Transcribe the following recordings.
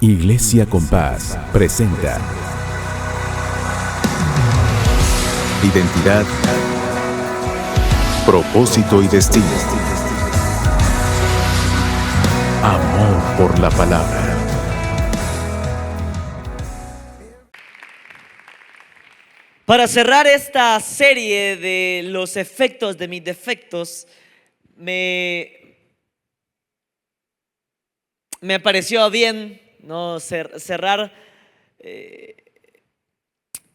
Iglesia Compás presenta Identidad, propósito y destino. Amor por la palabra. Para cerrar esta serie de los efectos de mis defectos, me pareció bien, ¿no?, cerrar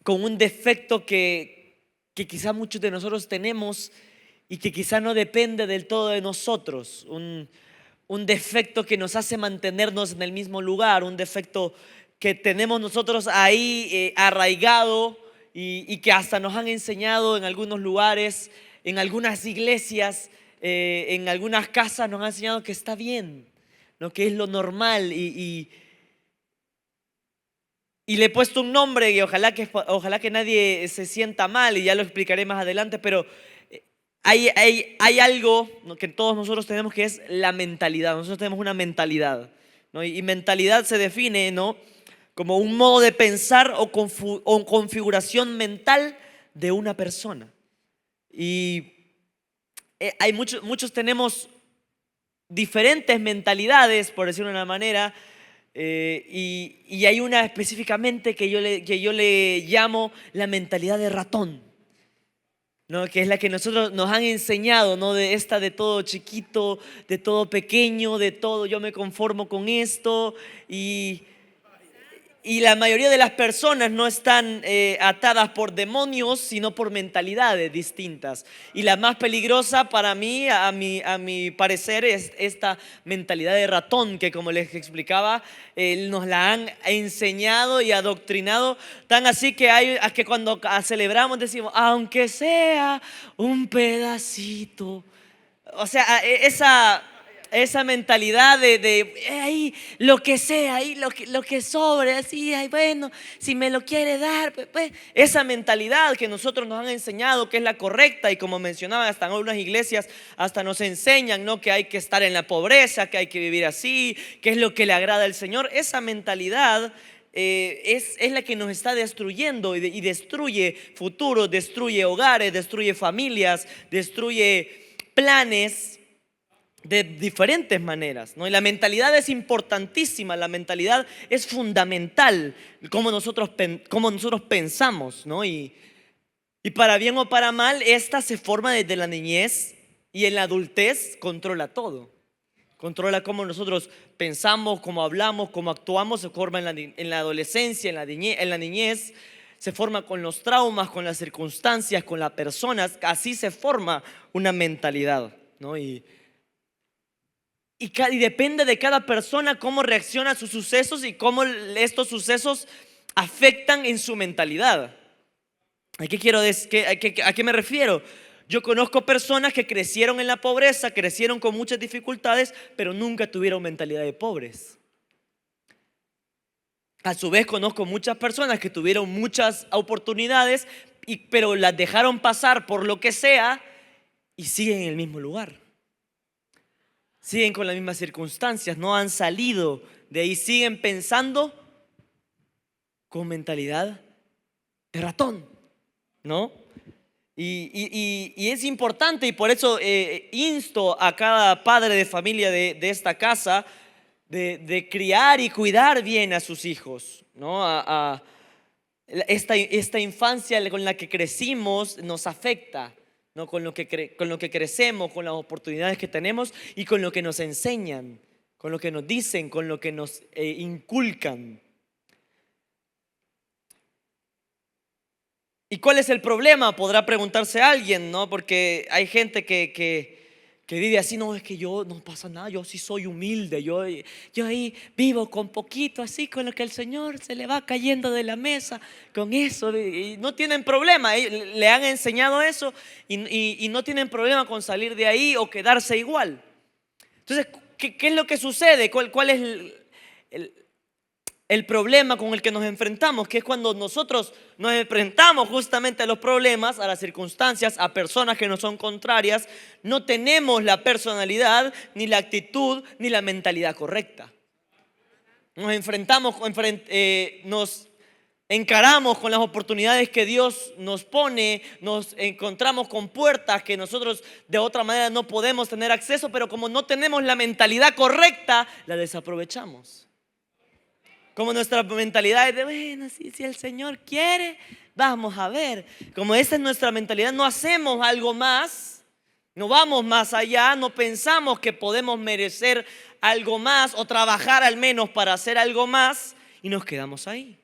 con un defecto que quizá muchos de nosotros tenemos y que quizá no depende del todo de nosotros. Un defecto que nos hace mantenernos en el mismo lugar, un defecto que tenemos nosotros ahí arraigado y que hasta nos han enseñado en algunos lugares, en algunas iglesias, en algunas casas nos han enseñado que está bien, ¿no?, que es lo normal y le he puesto un nombre y ojalá que nadie se sienta mal, y ya lo explicaré más adelante, pero hay algo, ¿no?, que todos nosotros tenemos, que es la mentalidad. Nosotros tenemos una mentalidad, ¿no? Y mentalidad se define, ¿no?, como un modo de pensar o configuración mental de una persona. Y hay muchos tenemos diferentes mentalidades, por decirlo de una manera. Y hay una específicamente que yo le llamo la mentalidad de ratón, ¿no?, que es la que nosotros nos han enseñado, ¿no?, de todo chiquito, de todo pequeño, de todo yo me conformo con esto. Y la mayoría de las personas no están atadas por demonios, sino por mentalidades distintas. Y la más peligrosa para mí, a mi parecer, es esta mentalidad de ratón, que, como les explicaba, nos la han enseñado y adoctrinado. Tan así que cuando celebramos decimos, aunque sea un pedacito. O sea, esa mentalidad de ahí lo que sea, ahí lo que sobre, así, ay, bueno, si me lo quiere dar, pues. Esa mentalidad que nosotros nos han enseñado que es la correcta, y como mencionaba, hasta en algunas iglesias hasta nos enseñan, ¿no?, que hay que estar en la pobreza, que hay que vivir así, que es lo que le agrada al Señor. Esa mentalidad es la que nos está destruyendo y destruye futuros, destruye hogares, destruye familias, destruye planes de diferentes maneras, ¿no? Y la mentalidad es importantísima, la mentalidad es fundamental, cómo nosotros pensamos, ¿no? Y para bien o para mal, esta se forma desde la niñez, y en la adultez controla todo. Controla cómo nosotros pensamos, cómo hablamos, cómo actuamos. Se forma en la adolescencia, en la niñez. Se forma con los traumas, con las circunstancias, con las personas. Así se forma una mentalidad, ¿no? Y depende de cada persona cómo reacciona a sus sucesos y cómo estos sucesos afectan en su mentalidad. ¿A qué me refiero? Yo conozco personas que crecieron en la pobreza, crecieron con muchas dificultades, pero nunca tuvieron mentalidad de pobres. A su vez, conozco muchas personas que tuvieron muchas oportunidades, pero las dejaron pasar por lo que sea y siguen en el mismo lugar. Siguen con las mismas circunstancias, no han salido de ahí, siguen pensando con mentalidad de ratón, ¿no? Y es importante, y por eso insto a cada padre de familia de esta casa de criar y cuidar bien a sus hijos, ¿no? Esta infancia con la que crecimos nos afecta, ¿no?, con lo que crecemos, con las oportunidades que tenemos y con lo que nos enseñan, con lo que nos dicen, con lo que nos inculcan. ¿Y cuál es el problema?, podrá preguntarse alguien, ¿no? Porque hay gente que vive así, no, es que yo no pasa nada, yo sí soy humilde, yo ahí vivo con poquito, así, con lo que el Señor se le va cayendo de la mesa, con eso, y no tienen problema. Le han enseñado eso y no tienen problema con salir de ahí o quedarse igual. Entonces, ¿qué es lo que sucede? ¿Cuál es el problema con el que nos enfrentamos? Que es cuando nosotros nos enfrentamos justamente a los problemas, a las circunstancias, a personas que nos son contrarias, no tenemos la personalidad, ni la actitud, ni la mentalidad correcta. nos encaramos con las oportunidades que Dios nos pone, nos encontramos con puertas que nosotros de otra manera no podemos tener acceso, pero como no tenemos la mentalidad correcta, la desaprovechamos. Como nuestra mentalidad es de, bueno, si el Señor quiere, vamos a ver. Como esa es nuestra mentalidad, no hacemos algo más, no vamos más allá, no pensamos que podemos merecer algo más o trabajar al menos para hacer algo más y nos quedamos ahí.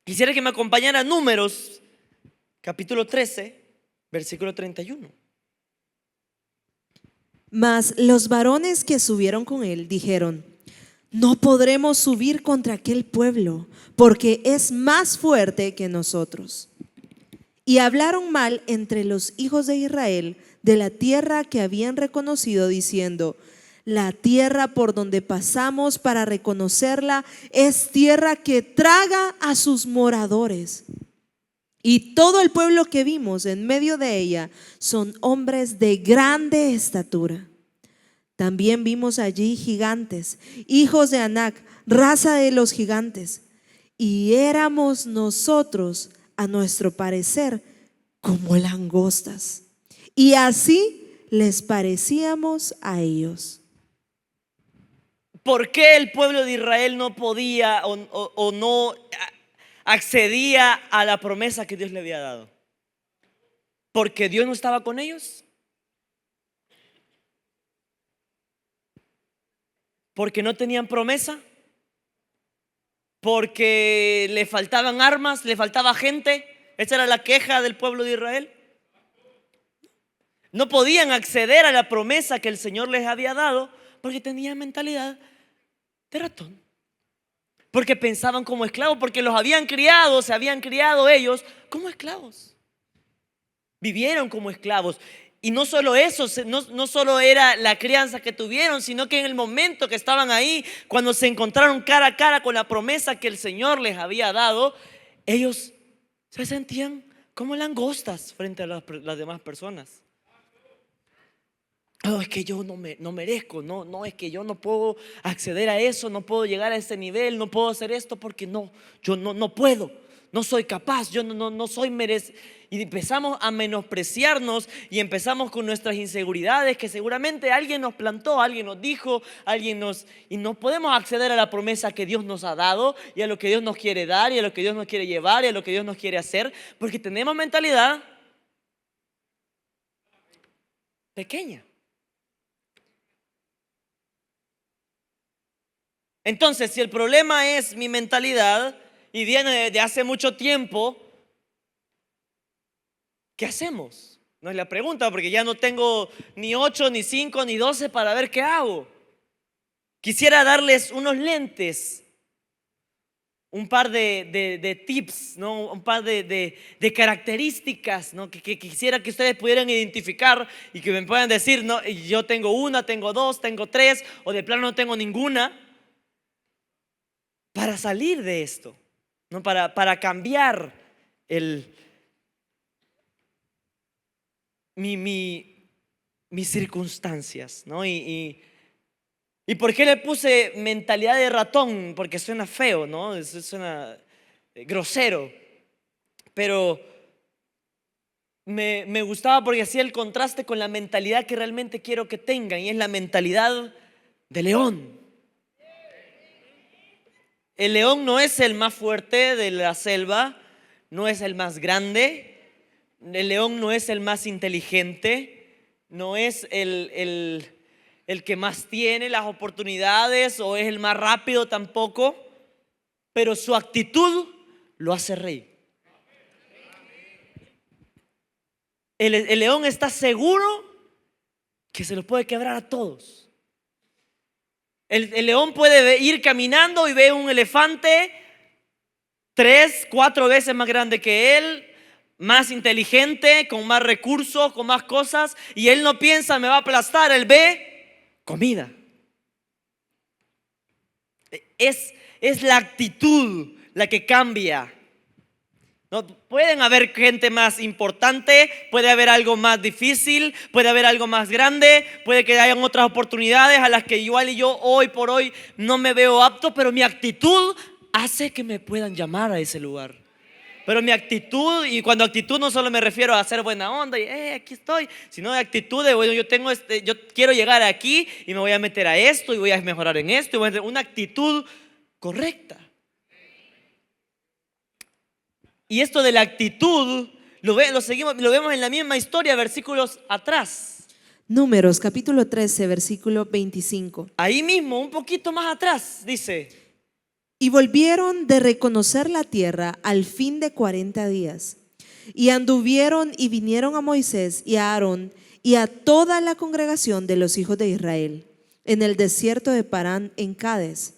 Quisiera que me acompañara a Números, capítulo 13, versículo 31. Mas los varones que subieron con él dijeron: no podremos subir contra aquel pueblo, porque es más fuerte que nosotros. Y hablaron mal entre los hijos de Israel de la tierra que habían reconocido, diciendo: la tierra por donde pasamos para reconocerla es tierra que traga a sus moradores. Y todo el pueblo que vimos en medio de ella son hombres de grande estatura. También vimos allí gigantes, hijos de Anac, raza de los gigantes. Y éramos nosotros, a nuestro parecer, como langostas. Y así les parecíamos a ellos. ¿Por qué el pueblo de Israel no podía o no accedía a la promesa que Dios le había dado? ¿Porque Dios no estaba con ellos? ¿Porque no tenían promesa? ¿Porque le faltaban armas? ¿Le faltaba gente? Esa era la queja del pueblo de Israel. No podían acceder a la promesa que el Señor les había dado porque tenían mentalidad de ratón. Porque pensaban como esclavos, porque los habían criado, se habían criado ellos como esclavos. Vivieron como esclavos. Y no solo eso, no solo era la crianza que tuvieron, sino que en el momento que estaban ahí, cuando se encontraron cara a cara con la promesa que el Señor les había dado, ellos se sentían como langostas frente a las demás personas. Oh, es que yo no merezco, no, es que yo no puedo acceder a eso, no puedo llegar a ese nivel, no puedo hacer esto porque yo no puedo, no soy capaz, yo no soy merecido. Y empezamos a menospreciarnos y empezamos con nuestras inseguridades que seguramente alguien nos plantó, alguien nos dijo, y no podemos acceder a la promesa que Dios nos ha dado y a lo que Dios nos quiere dar y a lo que Dios nos quiere llevar y a lo que Dios nos quiere hacer, porque tenemos mentalidad pequeña. Entonces, si el problema es mi mentalidad y viene de hace mucho tiempo, ¿qué hacemos? No es la pregunta, porque ya no tengo ni 8, ni 5, ni 12 para ver qué hago. Quisiera darles unos lentes, un par de tips, ¿no? Un par de características, ¿no? que quisiera que ustedes pudieran identificar y que me puedan decir, no, yo tengo una, tengo dos, tengo tres, o de plano no tengo ninguna, para salir de esto, ¿no? Para cambiar mis circunstancias, ¿no? ¿Y por qué le puse mentalidad de ratón? Porque suena feo, ¿no? Eso suena grosero. Pero me gustaba porque hacía el contraste con la mentalidad que realmente quiero que tengan, y es la mentalidad de león. El león no es el más fuerte de la selva, no es el más grande, el león no es el más inteligente, no es el que más tiene las oportunidades o es el más rápido tampoco, pero su actitud lo hace rey. El león está seguro que se los puede quebrar a todos. El león puede ir caminando y ve un elefante 3, 4 veces más grande que él, más inteligente, con más recursos, con más cosas, y él no piensa me va a aplastar, él ve comida. Es la actitud la que cambia No, pueden haber gente más importante, puede haber algo más difícil, puede haber algo más grande, puede que hayan otras oportunidades a las que igual y yo hoy por hoy no me veo apto, pero mi actitud hace que me puedan llamar a ese lugar. Pero mi actitud, y cuando actitud no solo me refiero a hacer buena onda y aquí estoy, sino de actitud de, bueno, yo quiero llegar aquí y me voy a meter a esto y voy a mejorar en esto, y voy a tener una actitud correcta. Y esto de la actitud lo vemos en la misma historia, versículos atrás. Números capítulo 13, versículo 25. Ahí mismo, un poquito más atrás, dice: Y volvieron de reconocer la tierra al fin de 40 días. Y anduvieron y vinieron a Moisés y a Aarón y a toda la congregación de los hijos de Israel en el desierto de Parán en Cades.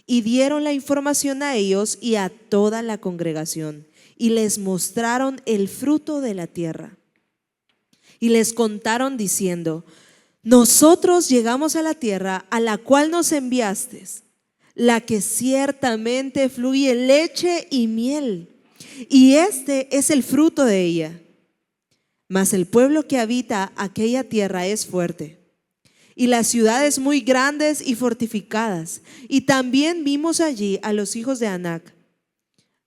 Y dieron la información a ellos y a toda la congregación. Y les mostraron el fruto de la tierra. Y les contaron diciendo: nosotros llegamos a la tierra a la cual nos enviaste, la que ciertamente fluye leche y miel, y este es el fruto de ella. Mas el pueblo que habita aquella tierra es fuerte, y las ciudades muy grandes y fortificadas. Y también vimos allí a los hijos de Anac.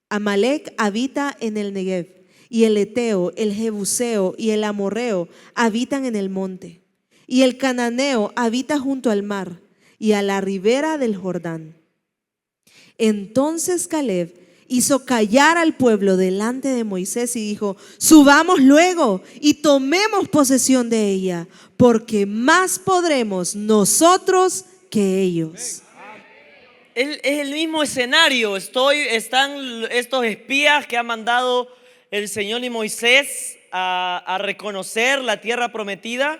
Amalec habita en el Negev, y el Eteo, el Jebuseo y el Amorreo habitan en el monte, y el Cananeo habita junto al mar y a la ribera del Jordán. Entonces Caleb hizo callar al pueblo delante de Moisés y dijo: subamos luego y tomemos posesión de ella, porque más podremos nosotros que ellos. Es el mismo escenario. Están estos espías que ha mandado el Señor y Moisés a reconocer la tierra prometida.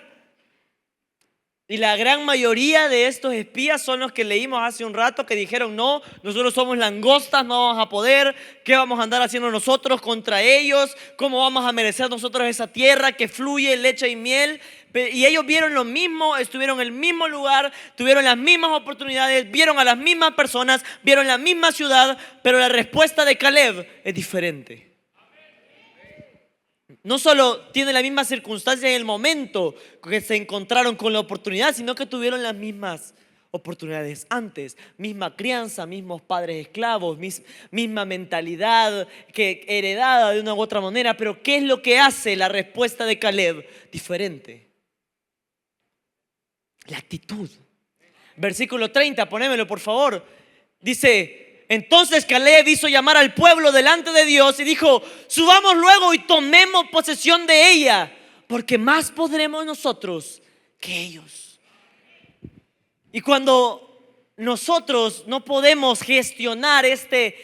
Y la gran mayoría de estos espías son los que leímos hace un rato, que dijeron: no, nosotros somos langostas, no vamos a poder. ¿Qué vamos a andar haciendo nosotros contra ellos? ¿Cómo vamos a merecer nosotros esa tierra que fluye leche y miel? Y ellos vieron lo mismo, estuvieron en el mismo lugar, tuvieron las mismas oportunidades, vieron a las mismas personas, vieron la misma ciudad, pero la respuesta de Caleb es diferente. No solo tiene la misma circunstancia en el momento que se encontraron con la oportunidad, sino que tuvieron las mismas oportunidades antes. Misma crianza, mismos padres esclavos, misma mentalidad que heredada de una u otra manera. Pero ¿qué es lo que hace la respuesta de Caleb diferente? La actitud. Versículo 30, ponémelo por favor. Dice: entonces Caleb hizo llamar al pueblo delante de Dios y dijo: subamos luego y tomemos posesión de ella, porque más podremos nosotros que ellos. Y cuando nosotros no podemos gestionar este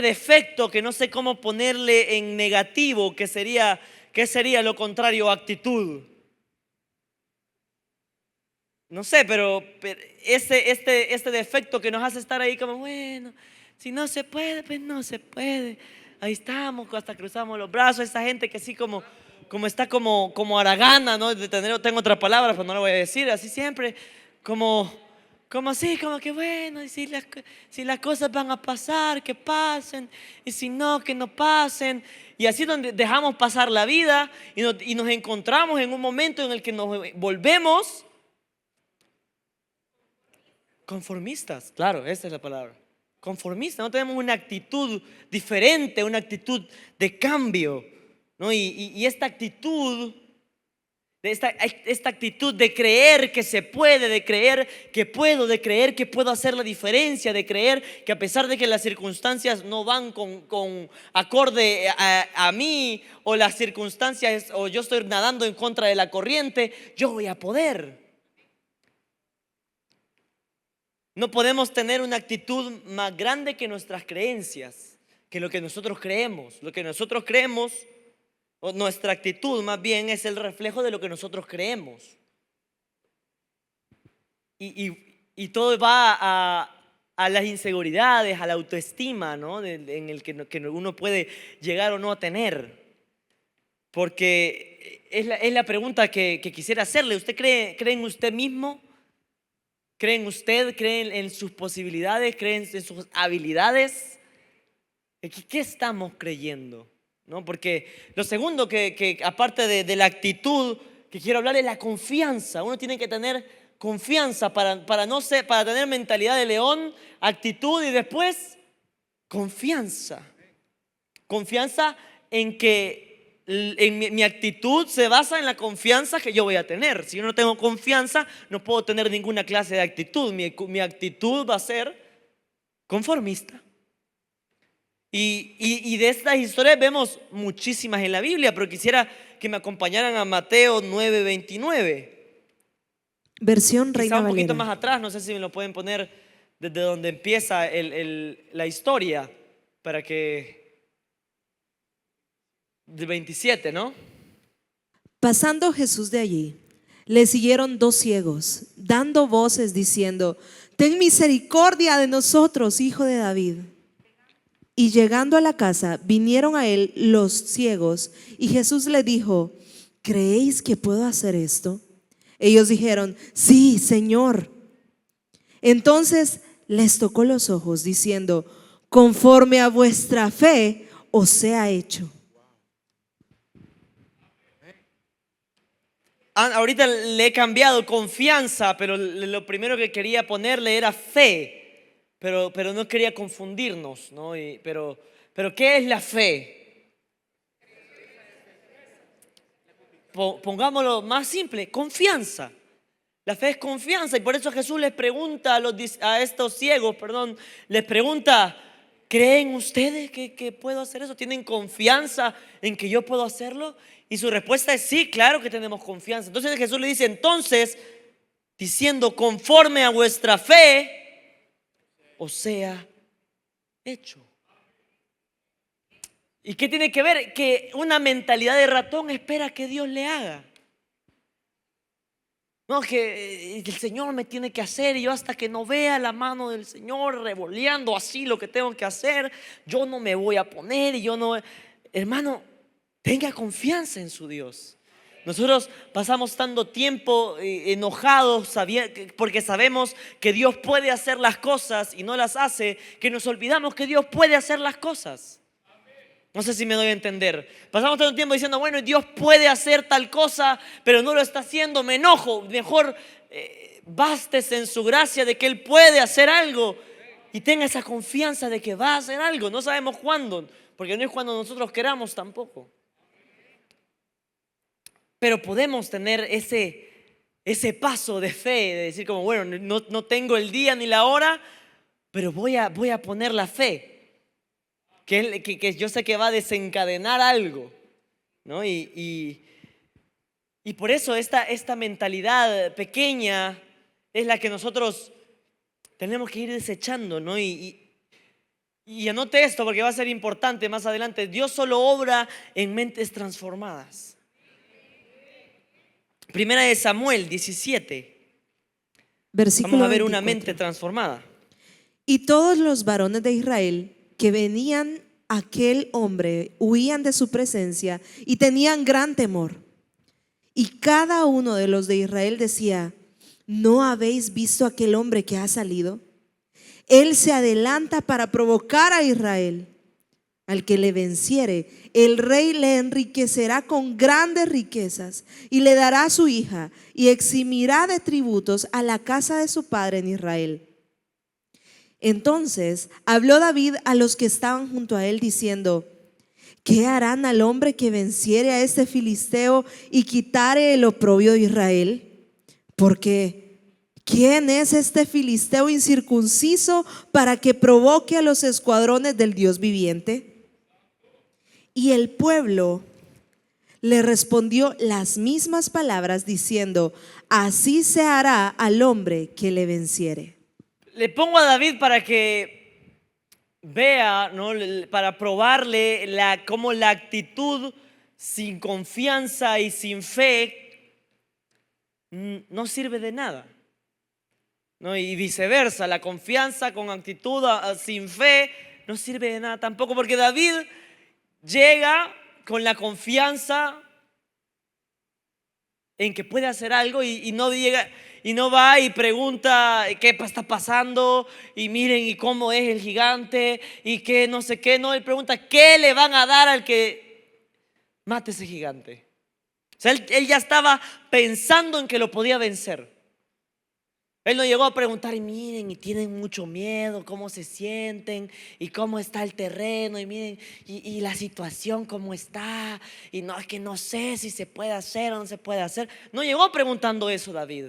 defecto, que no sé cómo ponerle en negativo, ¿qué sería lo contrario a actitud? No sé, pero este defecto que nos hace estar ahí como, bueno, si no se puede, pues no se puede. Ahí estamos, hasta cruzamos los brazos. Esa gente que así como está como haragana, ¿no? Tengo otra palabra, pero no lo voy a decir. Así siempre, como así, como que bueno, y si las cosas van a pasar, que pasen. Y si no, que no pasen. Y así donde dejamos pasar la vida y nos encontramos en un momento en el que nos volvemos conformistas. Claro, esa es la palabra. Conformistas. No tenemos una actitud diferente, una actitud de cambio, ¿no? Y esta actitud, esta actitud de creer que se puede, de creer que puedo, de creer que puedo hacer la diferencia, de creer que a pesar de que las circunstancias no van con acorde a mí, o las circunstancias, o yo estoy nadando en contra de la corriente, yo voy a poder. No podemos tener una actitud más grande que nuestras creencias, que lo que nosotros creemos. Lo que nosotros creemos, o nuestra actitud más bien, es el reflejo de lo que nosotros creemos. Y todo va a las inseguridades, a la autoestima, ¿no? En el que uno puede llegar o no a tener. Porque es la pregunta que quisiera hacerle. ¿Usted cree en usted mismo? ¿Cree en usted? ¿Cree en sus posibilidades? ¿Cree en sus habilidades? ¿Qué estamos creyendo? ¿no? Porque lo segundo que aparte de la actitud que quiero hablar es la confianza. Uno tiene que tener confianza para tener mentalidad de león, actitud y después confianza. Confianza en que mi actitud se basa en la confianza que yo voy a tener. Si yo no tengo confianza, no puedo tener ninguna clase de actitud. Mi actitud va a ser conformista. Y de estas historias vemos muchísimas en la Biblia, pero quisiera que me acompañaran a Mateo 9:29. Versión Quizá Reina un poquito Valera. más atrás, no sé si me lo pueden poner desde donde empieza la historia, para que... De 27, ¿no? Pasando Jesús de allí, le siguieron dos ciegos, dando voces diciendo: ten misericordia de nosotros, hijo de David. Y llegando a la casa, vinieron a él los ciegos, y Jesús le dijo: ¿creéis que puedo hacer esto? Ellos dijeron: sí, Señor. Entonces les tocó los ojos, diciendo: conforme a vuestra fe os sea hecho. Ahorita le he cambiado confianza, pero lo primero que quería ponerle era fe, pero no quería confundirnos, ¿no? Pero ¿qué es la fe? Pongámoslo más simple, confianza. La fe es confianza, y por eso Jesús les pregunta a estos ciegos, les pregunta: ¿creen ustedes que puedo hacer eso? ¿Tienen confianza en que yo puedo hacerlo? Y su respuesta es sí, claro que tenemos confianza. Entonces Jesús le dice, entonces, diciendo: conforme a vuestra fe os sea hecho. ¿Y qué tiene que ver? Que una mentalidad de ratón espera que Dios le haga. No, que el Señor me tiene que hacer, y yo hasta que no vea la mano del Señor revoleando así lo que tengo que hacer, yo no me voy a poner, y yo no... Hermano, tenga confianza en su Dios. Nosotros pasamos tanto tiempo enojados porque sabemos que Dios puede hacer las cosas y no las hace, que nos olvidamos que Dios puede hacer las cosas. No sé si me doy a entender. Pasamos tanto tiempo diciendo: bueno, Dios puede hacer tal cosa, pero no lo está haciendo, me enojo. Mejor bástese en su gracia de que Él puede hacer algo, y tenga esa confianza de que va a hacer algo. No sabemos cuándo, porque no es cuando nosotros queramos tampoco. Pero podemos tener ese paso de fe, de decir como: bueno, no tengo el día ni la hora, pero voy a poner la fe. Que yo sé que va a desencadenar algo, ¿no? Y por eso esta mentalidad pequeña es la que nosotros tenemos que ir desechando, ¿no? Y anote esto porque va a ser importante más adelante. Dios solo obra en mentes transformadas. Primera de Samuel 17. Versículo Vamos a ver 24. una mente transformada. Y todos los varones de Israel que venían a aquel hombre huían de su presencia y tenían gran temor. Y cada uno de los de Israel decía: ¿no habéis visto aquel hombre que ha salido? Él se adelanta para provocar a Israel. Al que le venciere, el rey le enriquecerá con grandes riquezas y le dará su hija, y eximirá de tributos a la casa de su padre en Israel. Entonces habló David a los que estaban junto a él diciendo: ¿qué harán al hombre que venciere a este filisteo y quitare el oprobio de Israel? Porque ¿quién es este filisteo incircunciso para que provoque a los escuadrones del Dios viviente? Y el pueblo le respondió las mismas palabras diciendo: así se hará al hombre que le venciere. Le pongo a David para que vea, ¿no? Para probarle cómo la actitud sin confianza y sin fe no sirve de nada, ¿no? Y viceversa, la confianza con actitud sin fe no sirve de nada tampoco, porque David llega con la confianza en que puede hacer algo y no llega y no va y pregunta qué está pasando y miren y cómo es el gigante y qué no sé qué. No, él pregunta qué le van a dar al que mate ese gigante. O sea, él ya estaba pensando en que lo podía vencer. Él no llegó a preguntar, y miren, y tienen mucho miedo, cómo se sienten, y cómo está el terreno, y miren, y la situación cómo está, y no, es que no sé si se puede hacer o no se puede hacer. No llegó preguntando eso David.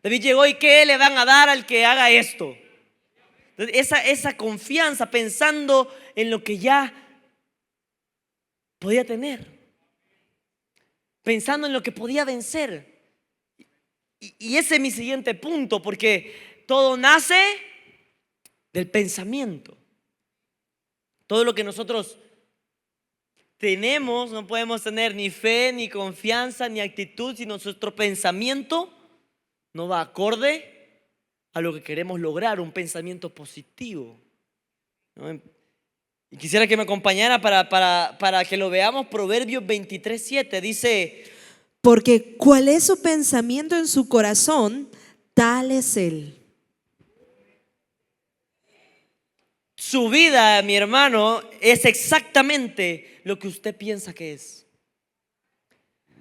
David llegó, ¿y qué le van a dar al que haga esto? Esa confianza, pensando en lo que ya podía tener, pensando en lo que podía vencer. Y ese es mi siguiente punto, porque todo nace del pensamiento. Todo lo que nosotros tenemos, no podemos tener ni fe, ni confianza, ni actitud si nuestro pensamiento no va acorde a lo que queremos lograr, un pensamiento positivo, ¿no? Y quisiera que me acompañara para que lo veamos. Proverbios 23:7 dice: Porque cuál es su pensamiento en su corazón, tal es él. su vida, mi hermano, es exactamente lo que usted piensa que es.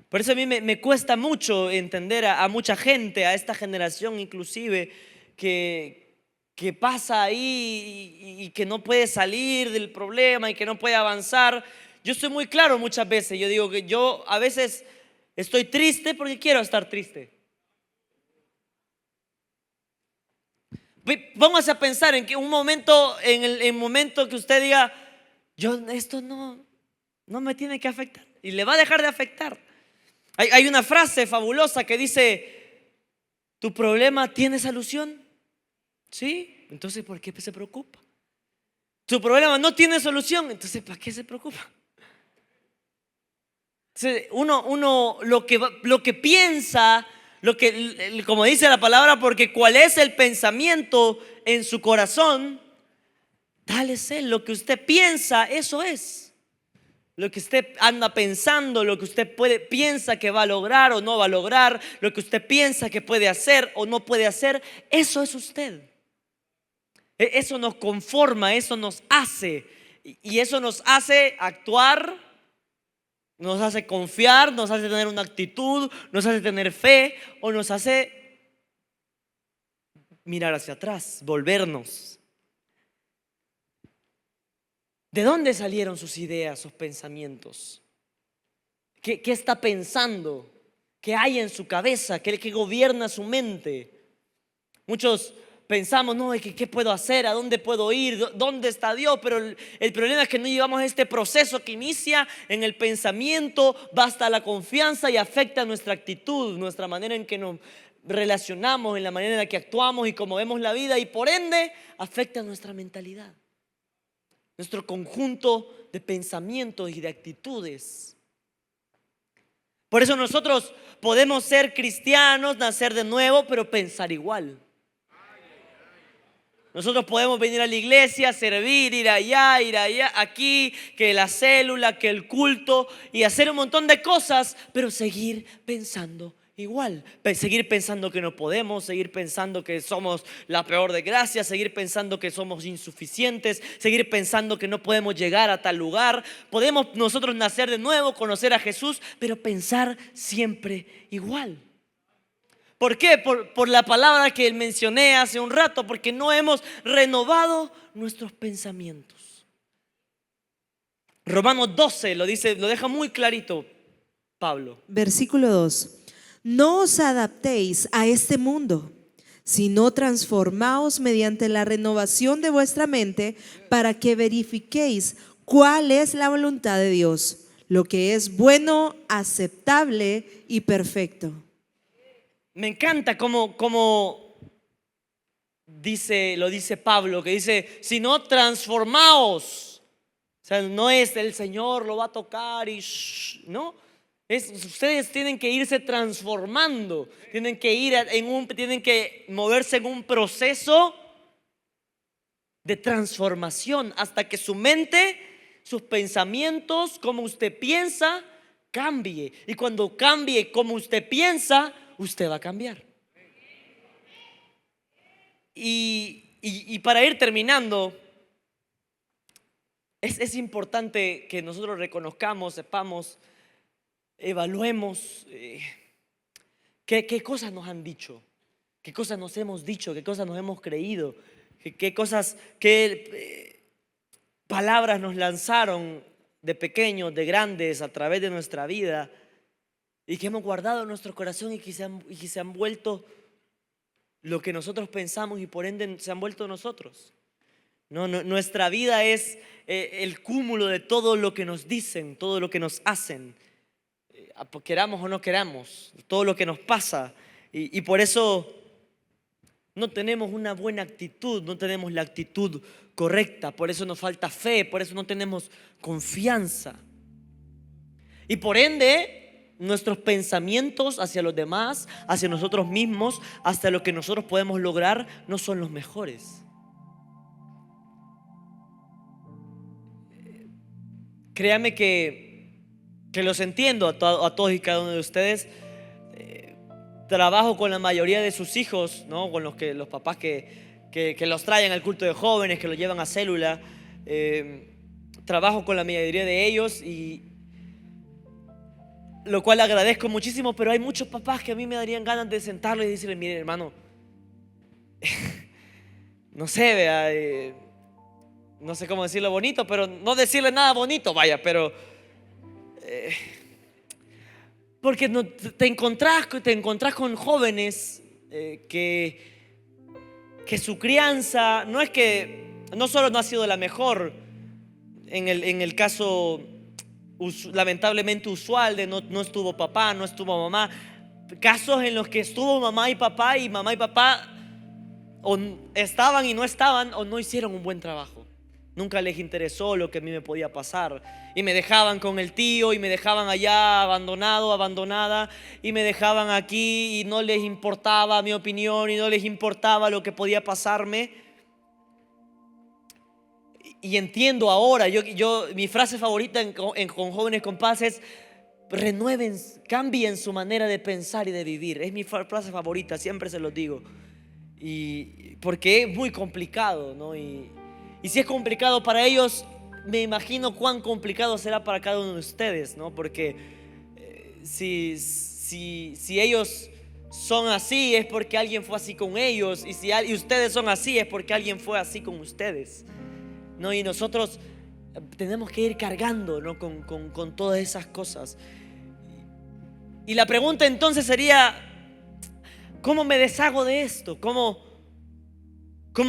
Por eso a mí me cuesta mucho entender a mucha gente, a esta generación inclusive, que pasa ahí y que no puede salir del problema y que no puede avanzar. Yo estoy muy claro muchas veces. Yo digo que yo a veces estoy triste porque quiero estar triste. Póngase a pensar en que un momento, en el momento que usted diga, esto no me tiene que afectar, y le va a dejar de afectar. Hay una frase fabulosa que dice: ¿tu problema tiene solución? Sí, entonces ¿por qué se preocupa? ¿Tu problema no tiene solución? Entonces ¿para qué se preocupa? Entonces, uno lo que piensa, como dice la palabra, porque cuál es el pensamiento en su corazón, tal es él. Lo que usted piensa, eso es. Lo que usted anda pensando, lo que usted piensa que va a lograr o no va a lograr, lo que usted piensa que puede hacer o no puede hacer, eso es usted. Eso nos conforma, eso nos hace, y eso nos hace actuar, nos hace confiar, nos hace tener una actitud, nos hace tener fe, o nos hace mirar hacia atrás, volvernos. ¿De dónde salieron sus ideas, sus pensamientos? ¿Qué está pensando? ¿Qué hay en su cabeza? ¿Qué gobierna su mente? Muchos pensamos, no, ¿qué puedo hacer? ¿A dónde puedo ir? ¿Dónde está Dios? Pero el problema es que no llevamos este proceso que inicia en el pensamiento, va hasta la confianza y afecta nuestra actitud, nuestra manera en que nos relacionamos, en la manera en la que actuamos y cómo vemos la vida, y por ende afecta nuestra mentalidad, nuestro conjunto de pensamientos y de actitudes. Por eso nosotros podemos ser cristianos, nacer de nuevo, pero pensar igual. Nosotros podemos venir a la iglesia, servir, ir allá, aquí, que la célula, que el culto, y hacer un montón de cosas, pero seguir pensando igual. Seguir pensando que no podemos, seguir pensando que somos la peor desgracia, seguir pensando que somos insuficientes, seguir pensando que no podemos llegar a tal lugar. Podemos nosotros nacer de nuevo, conocer a Jesús, pero pensar siempre igual. ¿Por qué? Por la palabra que mencioné hace un rato, porque no hemos renovado nuestros pensamientos. Romanos 12 lo dice, lo deja muy clarito Pablo. Versículo 2. No os adaptéis a este mundo, sino transformaos mediante la renovación de vuestra mente, para que verifiquéis cuál es la voluntad de Dios, lo que es bueno, aceptable y perfecto. Me encanta como lo dice Pablo, que dice, si no, transformaos. O sea, no es el Señor lo va a tocar y no. Ustedes tienen que irse transformando, tienen que moverse en un proceso de transformación hasta que su mente, sus pensamientos, como usted piensa, cambie. Y cuando cambie como usted piensa, usted va a cambiar. Y para ir terminando, Es importante que nosotros reconozcamos, sepamos, evaluemos qué cosas nos han dicho, qué cosas nos hemos dicho, qué cosas nos hemos creído, qué cosas, qué palabras nos lanzaron de pequeños, de grandes, a través de nuestra vida, y que hemos guardado en nuestro corazón y que se han vuelto lo que nosotros pensamos y por ende se han vuelto nosotros. Nuestra vida es el cúmulo de todo lo que nos dicen, todo lo que nos hacen, queramos o no queramos, todo lo que nos pasa. Y por eso no tenemos una buena actitud, no tenemos la actitud correcta, por eso nos falta fe, por eso no tenemos confianza. Y por ende, nuestros pensamientos hacia los demás, hacia nosotros mismos, hasta lo que nosotros podemos lograr, no son los mejores. Créame que los entiendo a todos y cada uno de ustedes. Trabajo con la mayoría de sus hijos, ¿no? Con los papás que los traen al culto de jóvenes, que los llevan a célula. Trabajo con la mayoría de ellos, y lo cual agradezco muchísimo, pero hay muchos papás que a mí me darían ganas de sentarlos y decirles: mire, hermano, no sé, vea, no sé cómo decirlo bonito, pero no decirle nada bonito, vaya, pero porque te encontrás con jóvenes que su crianza no solo no ha sido la mejor, en el caso lamentablemente usual de no estuvo papá, no estuvo mamá, casos en los que estuvo mamá y papá o estaban y no estaban, o no hicieron un buen trabajo. Nunca les interesó lo que a mí me podía pasar, y me dejaban con el tío, y me dejaban allá abandonada, y me dejaban aquí, y no les importaba mi opinión, y no les importaba lo que podía pasarme. Y entiendo ahora, mi frase favorita con Jóvenes con Paz es: renueven, cambien su manera de pensar y de vivir. Es mi frase favorita, siempre se los digo. Y porque es muy complicado, ¿no? Y si es complicado para ellos, me imagino cuán complicado será para cada uno de ustedes, ¿no? Porque si ellos son así, es porque alguien fue así con ellos, y si ustedes son así, es porque alguien fue así con ustedes, ¿no? Y nosotros tenemos que ir cargando, ¿no? con todas esas cosas. Y la pregunta entonces sería: ¿cómo me deshago de esto? ¿Cómo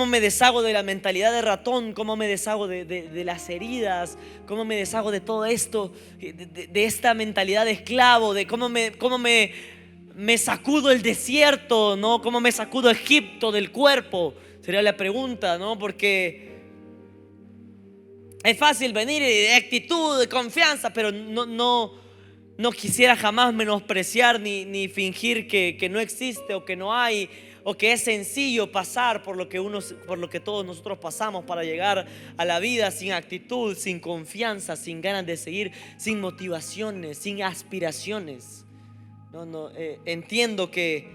me deshago de la mentalidad de ratón? ¿Cómo me deshago de las heridas? ¿Cómo me deshago de todo esto? De esta mentalidad de esclavo, de cómo me sacudo el desierto, ¿no? ¿Cómo me sacudo Egipto del cuerpo? Sería la pregunta, ¿no? Porque es fácil venir de actitud, de confianza, pero no quisiera jamás menospreciar ni fingir que no existe o que no hay, o que es sencillo pasar por lo que todos nosotros pasamos para llegar a la vida sin actitud, sin confianza, sin ganas de seguir, sin motivaciones, sin aspiraciones. Entiendo que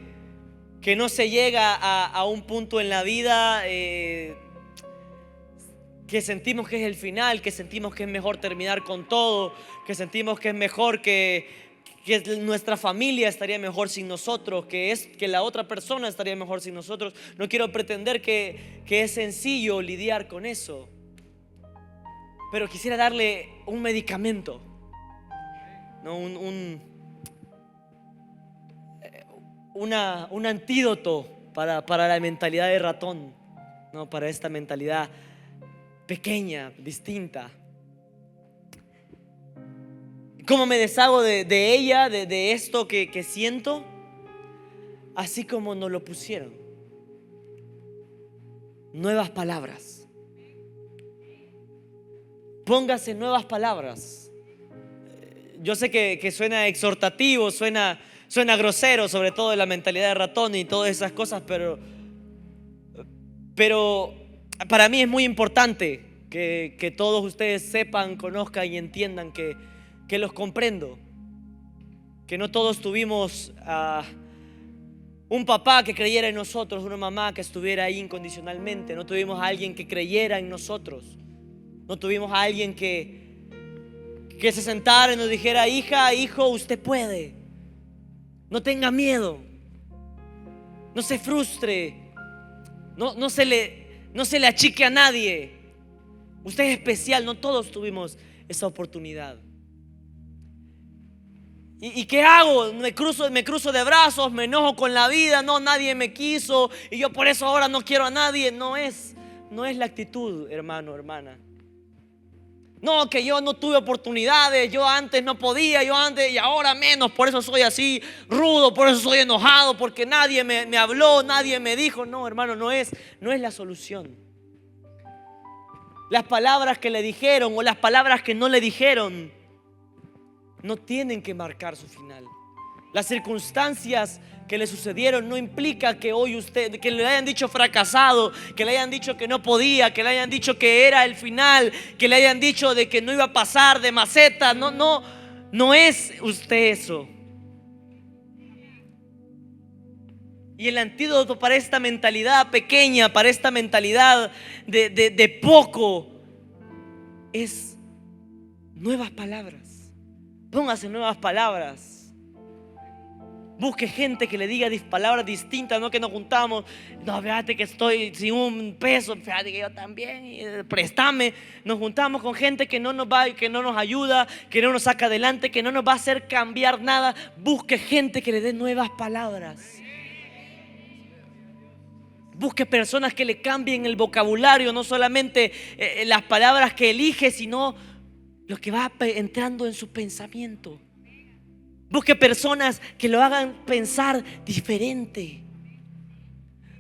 no se llega a un punto en la vida que sentimos que es el final, que sentimos que es mejor terminar con todo, que sentimos que es mejor que nuestra familia estaría mejor sin nosotros, que la otra persona estaría mejor sin nosotros. No quiero pretender que es sencillo lidiar con eso, pero quisiera darle un medicamento, ¿no? Un antídoto para la mentalidad de ratón, ¿no? Para esta mentalidad pequeña, distinta. ¿Cómo me deshago de ella, de esto que siento? Así como nos lo pusieron: nuevas palabras. Póngase nuevas palabras. Yo sé que suena exhortativo, suena grosero, sobre todo de la mentalidad de ratón y todas esas cosas, pero para mí es muy importante que todos ustedes sepan, conozcan y entiendan que los comprendo, que no todos tuvimos un papá que creyera en nosotros, una mamá que estuviera ahí incondicionalmente, no tuvimos a alguien que creyera en nosotros. No tuvimos a alguien que se sentara y nos dijera: hija, hijo, usted puede. No tenga miedo. No se frustre. No se le achique a nadie. Usted es especial. No todos tuvimos esa oportunidad. ¿Y qué hago? Me cruzo de brazos, me enojo con la vida. No, nadie me quiso y yo por eso ahora no quiero a nadie. No es la actitud, hermano, hermana. No, que yo no tuve oportunidades, yo antes no podía, yo antes y ahora menos, por eso soy así rudo, por eso soy enojado, porque nadie me habló, nadie me dijo. No, hermano, no es la solución. Las palabras que le dijeron o las palabras que no le dijeron no tienen que marcar su final. Las circunstancias que le sucedieron no implica que hoy que le hayan dicho fracasado, que le hayan dicho que no podía, que le hayan dicho que era el final, que le hayan dicho de que no iba a pasar de maceta. No es usted eso. Y el antídoto para esta mentalidad pequeña, para esta mentalidad de poco, es nuevas palabras. Póngase nuevas palabras. Busque gente que le diga palabras distintas, no que nos juntamos. No, fíjate que estoy sin un peso, fíjate que yo también, préstame. Nos juntamos con gente que no nos ayuda, que no nos saca adelante, que no nos va a hacer cambiar nada. Busque gente que le dé nuevas palabras. Busque personas que le cambien el vocabulario, no solamente las palabras que elige, sino lo que va entrando en su pensamiento. Busque personas que lo hagan pensar diferente.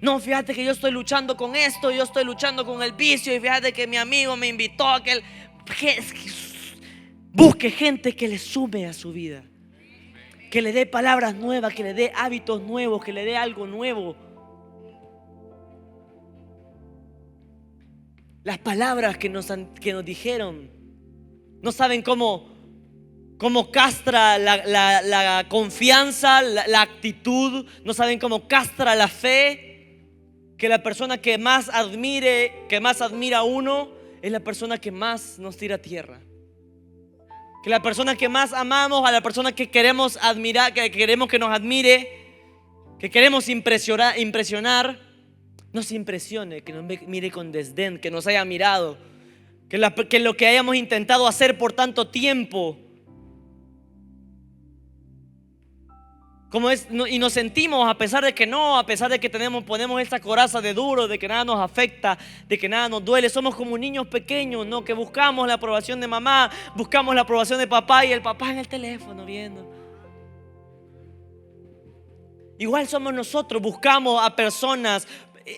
No, fíjate que yo estoy luchando con esto, yo estoy luchando con el vicio, y fíjate que mi amigo me invitó a que busque gente que le sume a su vida, que le dé palabras nuevas, que le dé hábitos nuevos, que le dé algo nuevo. Las palabras que nos dijeron no saben cómo castra la confianza, la actitud. No saben cómo castra la fe. Que la persona que más admira a uno es la persona que más nos tira a tierra. Que la persona que más amamos, a la persona que queremos admirar, que queremos que nos admire, que queremos impresionar, nos impresione, que nos mire con desdén, que nos haya mirado, que lo que hayamos intentado hacer por tanto tiempo, y nos sentimos, a pesar de que ponemos esa coraza de duro, de que nada nos afecta, de que nada nos duele. Somos como niños pequeños, ¿no? Que buscamos la aprobación de mamá, buscamos la aprobación de papá, y el papá en el teléfono viendo. Igual somos nosotros, buscamos a personas,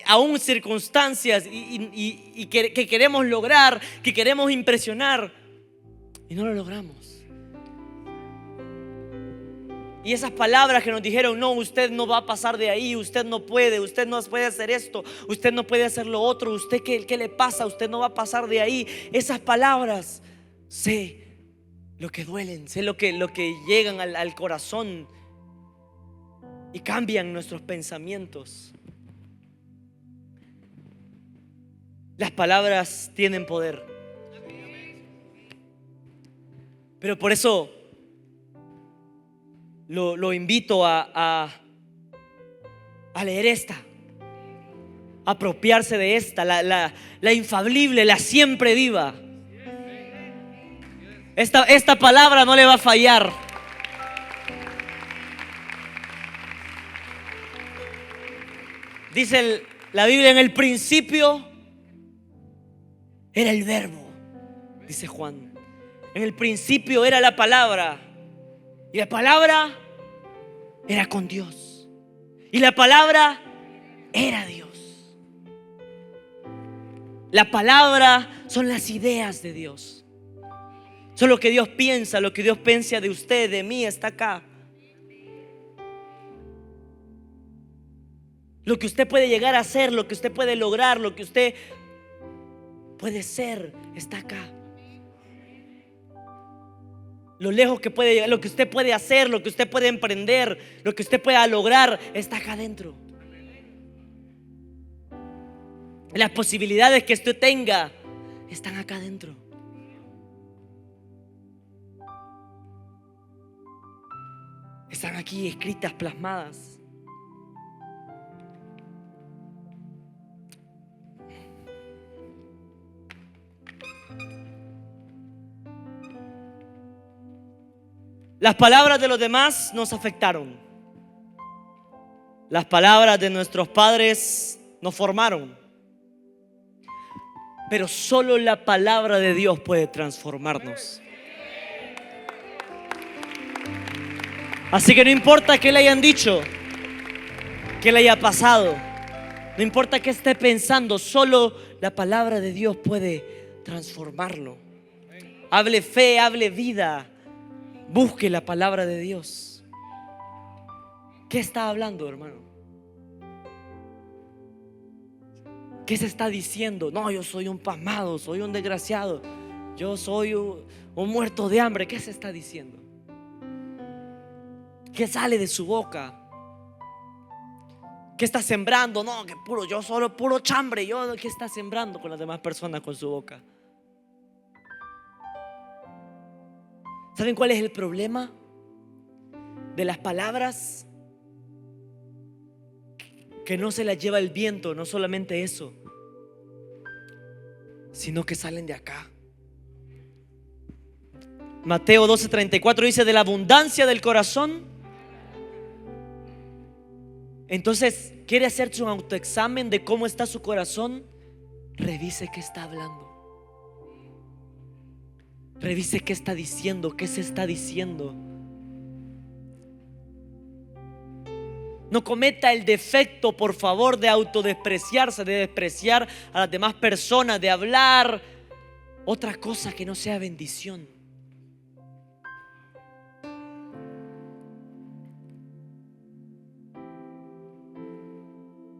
aún circunstancias y que queremos lograr, que queremos impresionar, y no lo logramos. Y esas palabras que nos dijeron: no, usted no va a pasar de ahí, usted no puede hacer esto, usted no puede hacer lo otro, usted ¿qué le pasa? Usted no va a pasar de ahí. Esas palabras, sé lo que duelen, sé lo que llegan al corazón y cambian nuestros pensamientos. Las palabras tienen poder. Pero por eso lo invito a leer esta, a apropiarse de esta, la infalible, la siempre viva. Esta palabra no le va a fallar. Dice la Biblia: en el principio era el verbo, dice Juan. En el principio era la palabra, y la palabra era con Dios, y la palabra era Dios. La palabra son las ideas de Dios. Son lo que Dios piensa, lo que Dios piensa de usted, de mí, está acá. Lo que usted puede llegar a ser, lo que usted puede lograr, lo que usted puede ser, está acá. Lo lejos que puede llegar, lo que usted puede hacer, lo que usted puede emprender, lo que usted pueda lograr, está acá adentro. Las posibilidades que usted tenga están acá adentro. Están aquí escritas, plasmadas. Las palabras de los demás nos afectaron. Las palabras de nuestros padres nos formaron. Pero solo la palabra de Dios puede transformarnos. Así que no importa qué le hayan dicho, qué le haya pasado, no importa qué esté pensando, solo la palabra de Dios puede transformarlo. Hable fe, hable vida, busque la palabra de Dios. ¿Qué está hablando, hermano? ¿Qué se está diciendo? No, yo soy un pasmado, soy un desgraciado, yo soy un muerto de hambre. ¿Qué se está diciendo? ¿Qué sale de su boca? ¿Qué está sembrando? No, que yo solo puro chambre. ¿Qué está sembrando con las demás personas con su boca? ¿Saben cuál es el problema de las palabras? Que no se las lleva el viento. No solamente eso, sino que salen de acá. Mateo 12:34 dice: de la abundancia del corazón. Entonces, ¿quiere hacerse un autoexamen de cómo está su corazón? Revise qué está hablando. Revise qué está diciendo, qué se está diciendo. No cometa el defecto, por favor, de autodespreciarse, de despreciar a las demás personas, de hablar otra cosa que no sea bendición.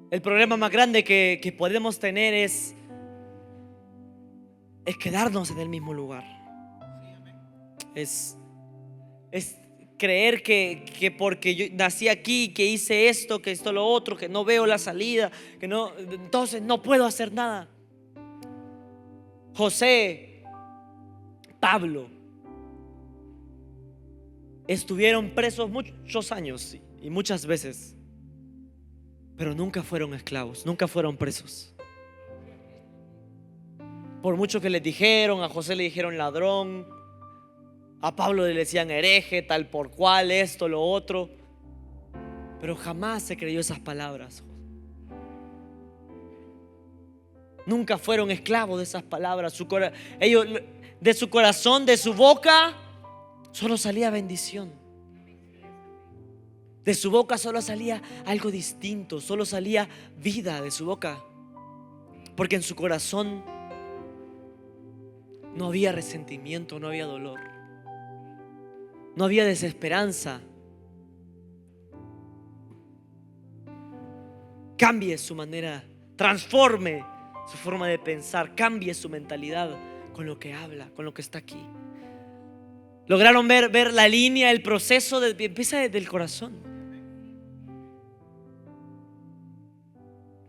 El problema más grande que podemos tener es quedarnos en el mismo lugar. Es creer que porque yo nací aquí, que hice esto, que esto lo otro, que no veo la salida, que no, entonces no puedo hacer nada. José, Pablo estuvieron presos muchos años y muchas veces, pero nunca fueron esclavos, nunca fueron presos. Por mucho que les dijeron, a José le dijeron ladrón, a Pablo le decían hereje, tal por cual, esto, lo otro, pero jamás se creyó esas palabras. Nunca fueron esclavos de esas palabras. Ellos, de su corazón, de su boca, solo salía bendición. De su boca solo salía algo distinto, solo salía vida de su boca. Porque en su corazón no había resentimiento, no había dolor, no había desesperanza. Cambie su manera, transforme su forma de pensar, cambie su mentalidad con lo que habla, con lo que está aquí. Lograron ver la línea, el proceso empieza desde el corazón.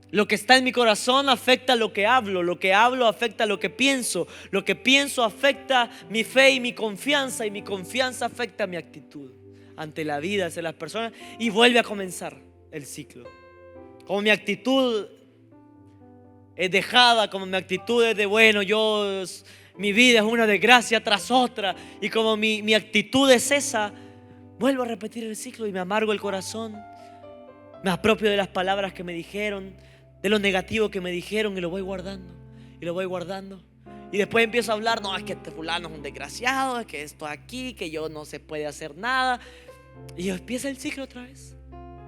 Lo que está en mi corazón afecta lo que hablo afecta lo que pienso afecta mi fe y mi confianza afecta mi actitud ante la vida, hacia las personas, y vuelve a comenzar el ciclo. Como mi actitud es dejada, como mi actitud es de bueno, mi vida es una desgracia tras otra, y como mi actitud es esa, vuelvo a repetir el ciclo y me amargo el corazón, me apropio de las palabras que me dijeron, de lo negativo que me dijeron, y lo voy guardando y lo voy guardando, y después empiezo a hablar, no, es que este fulano es un desgraciado, es que esto aquí, que yo no se puede hacer nada, y empieza el ciclo otra vez.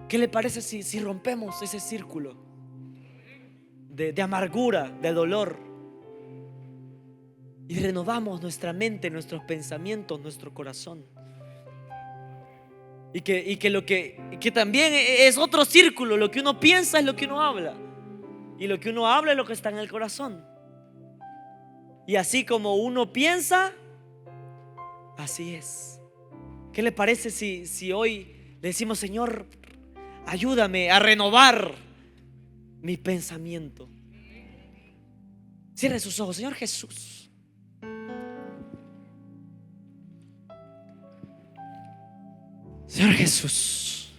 ¿Qué le parece si rompemos ese círculo de amargura, de dolor, y renovamos nuestra mente, nuestros pensamientos, nuestro corazón? Y que también es otro círculo. Lo que uno piensa es lo que uno habla, y lo que uno habla es lo que está en el corazón. Y así como uno piensa, así es. ¿Qué le parece si hoy le decimos: Señor, ayúdame a renovar mi pensamiento? Cierre sus ojos. Señor Jesús, Señor Jesús,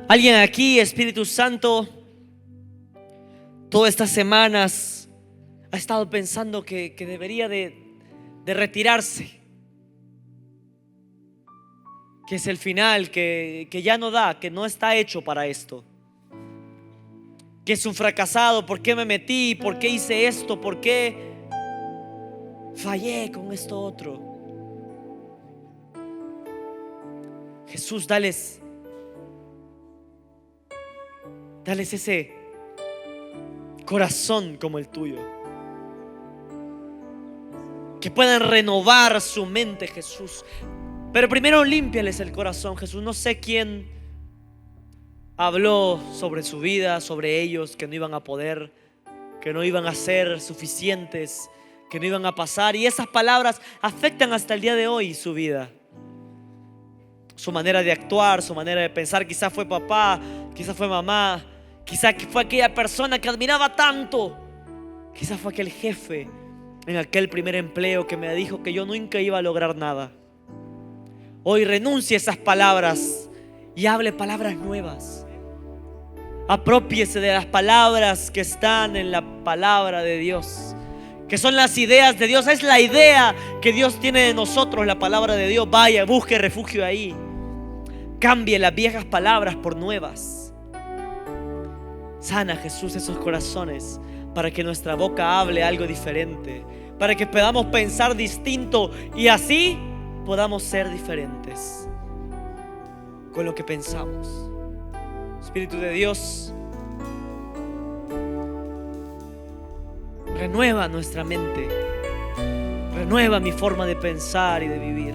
alguien aquí, Espíritu Santo, todas estas semanas ha estado pensando que debería de retirarse, que es el final, que ya no da, que no está hecho para esto, que es un fracasado. ¿Por qué me metí? ¿Por qué hice esto? ¿Por qué fallé con esto otro? Jesús, dales ese corazón como el tuyo, que puedan renovar su mente, Jesús. Pero primero límpiales el corazón, Jesús. No sé quién habló sobre su vida, sobre ellos, que no iban a poder, que no iban a ser suficientes, que no iban a pasar. Y esas palabras afectan hasta el día de hoy su vida, su manera de actuar, su manera de pensar. Quizás fue papá, quizás fue mamá, quizás fue aquella persona que admiraba tanto, quizás fue aquel jefe en aquel primer empleo que me dijo que yo nunca iba a lograr nada. Hoy renuncie a esas palabras y hable palabras nuevas. Aprópiese de las palabras que están en la palabra de Dios, que son las ideas de Dios. Es la idea que Dios tiene de nosotros, la palabra de Dios. Vaya, busque refugio ahí. Cambie las viejas palabras por nuevas. Sana, Jesús, esos corazones, para que nuestra boca hable algo diferente, para que podamos pensar distinto y así podamos ser diferentes con lo que pensamos. Espíritu de Dios, renueva nuestra mente, renueva mi forma de pensar y de vivir.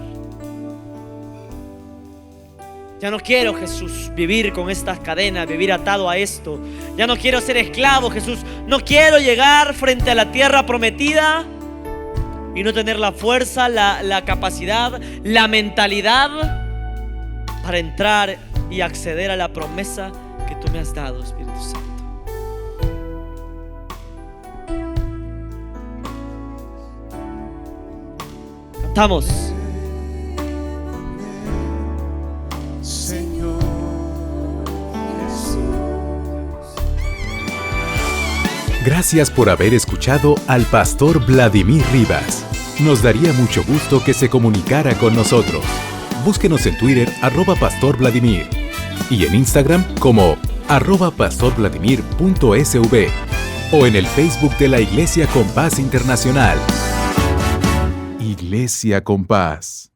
Ya no quiero, Jesús, vivir con estas cadenas, vivir atado a esto. Ya no quiero ser esclavo, Jesús. No quiero llegar frente a la tierra prometida y no tener la fuerza, la capacidad, la mentalidad para entrar y acceder a la promesa que tú me has dado, Espíritu Santo. Cantamos. Señor Jesús. Gracias por haber escuchado al pastor Vladimir Rivas. Nos daría mucho gusto que se comunicara con nosotros. Búsquenos en Twitter @pastorvladimir y en Instagram como @pastorvladimir.sv o en el Facebook de la Iglesia Compás Internacional. Iglesia Compás.